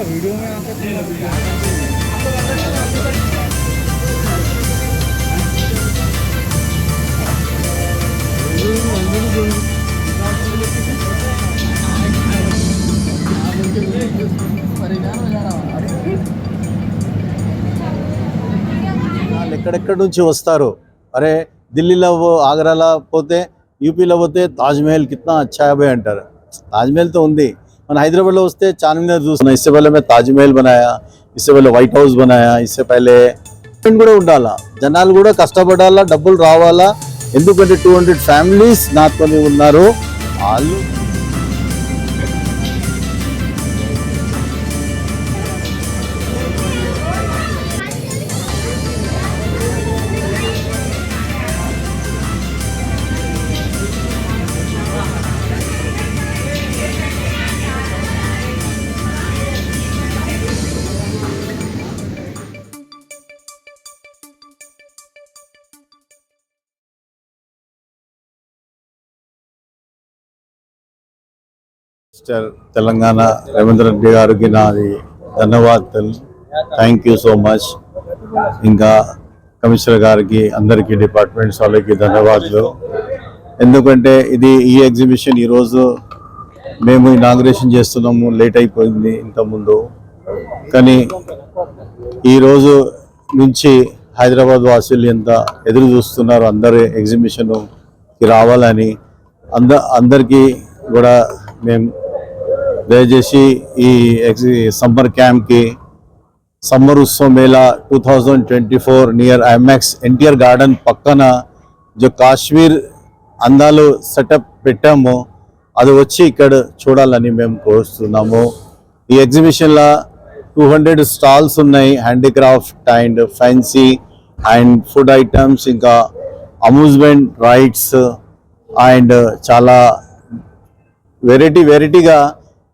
video में आके ఎక్కడెక్కడ నుంచి వస్తారు అరే ఢిల్లీలో ఆగ్రాలో పోతే యూపీలో పోతే తాజ్మహల్ కిतना अच्छा है भाई అంటారు ताजमहल तो ఉంది మన హైదరాబాద్లో వస్తే చార్మినార్ చూస్తున్నా इससे पहले मैं ताजमहल बनाया इससे पहले వైట్ హౌస్ बनाया इससे पहले కూడా ఉండాలా జనాలు కూడా కష్టపడాలా డబ్బులు రావాలా ఎందుకంటే 200 ఫ్యామిలీస్ నాతోని ఉన్నారు వాళ్ళు తెలంగాణ రేవంత్ రెడ్డి గారికి నాది ధన్యవాదాలు థ్యాంక్ యూ సో మచ్ ఇంకా కమిషనర్ గారికి అందరికీ డిపార్ట్మెంట్స్ వాళ్ళకి ధన్యవాదాలు ఎందుకంటే ఇది ఈ ఎగ్జిబిషన్ ఈరోజు మేము ఇనాగ్రేషన్ చేస్తున్నాము లేట్ అయిపోయింది ఇంతకుముందు కానీ ఈరోజు నుంచి హైదరాబాద్ వాసులు ఎంత ఎదురు చూస్తున్నారు అందరు ఎగ్జిబిషన్కి రావాలని అందరికీ కూడా మేము దయచేసి ఈ సమ్మర్ క్యాంప్కి summer Utsav Mela 2024 near IMAX NTR garden పక్కన जो కాశ్మీర్ అందాలు సెటప్ పెట్టామో అది వచ్చి ఇక్కడ చూడాలని మేము కోరుతున్నాము ఈ ఎగ్జిబిషన్లో 200 స్టాల్స్ ఉన్నాయి handicraft and fancy and food items ఇంకా అమ్యూజ్మెంట్ రైడ్స్ అండ్ చాలా వెరైటీగా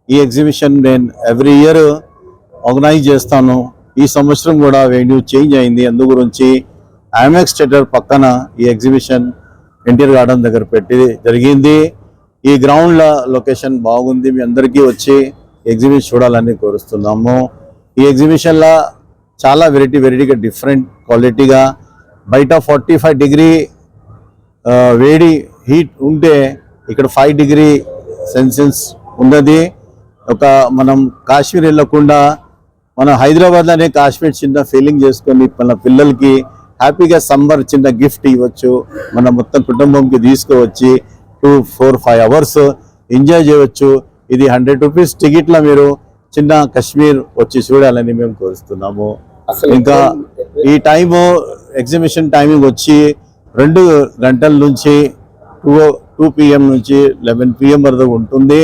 ఈ ఎగ్జిబిషన్ నేను ఎవ్రీ ఇయర్ ఆర్గనైజ్ చేస్తాను ఈ సంవత్సరం కూడా వెన్యూ చేంజ్ అయింది అందు గురించి ఐమాక్స్ థియేటర్ పక్కన ఈ ఎగ్జిబిషన్ ఎన్టీఆర్ గార్డెన్ దగ్గర పెట్టి జరిగింది ఈ గ్రౌండ్ల లొకేషన్ బాగుంది మీ అందరికీ వచ్చి ఎగ్జిబిషన్ చూడాలని కోరుస్తున్నాము ఈ ఎగ్జిబిషన్లో చాలా వెరైటీగా డిఫరెంట్ క్వాలిటీగా బయట 45 డిగ్రీ వేడి హీట్ ఉంటే ఇక్కడ 5 డిగ్రీ సెల్సియస్ ఉన్నది ఒక మనం కాశ్మీర్ వెళ్ళకుండా మన హైదరాబాద్లోనే కాశ్మీర్ చిన్న ఫీలింగ్ చేసుకొని మన పిల్లలకి హ్యాపీగా సమ్మర్ చిన్న గిఫ్ట్ ఇవ్వచ్చు మన మొత్తం కుటుంబంకి తీసుకువచ్చి 2-4-5 అవర్స్ ఎంజాయ్ చేయవచ్చు ఇది 100 రూపీస్ టికెట్లో మీరు చిన్న కాశ్మీర్ వచ్చి చూడాలని మేము కోరుస్తున్నాము ఇంకా ఈ టైము ఎగ్జిబిషన్ టైమింగ్ వచ్చి 2 గంటల నుంచి 2 PM నుంచి 11 PM వరకు ఉంటుంది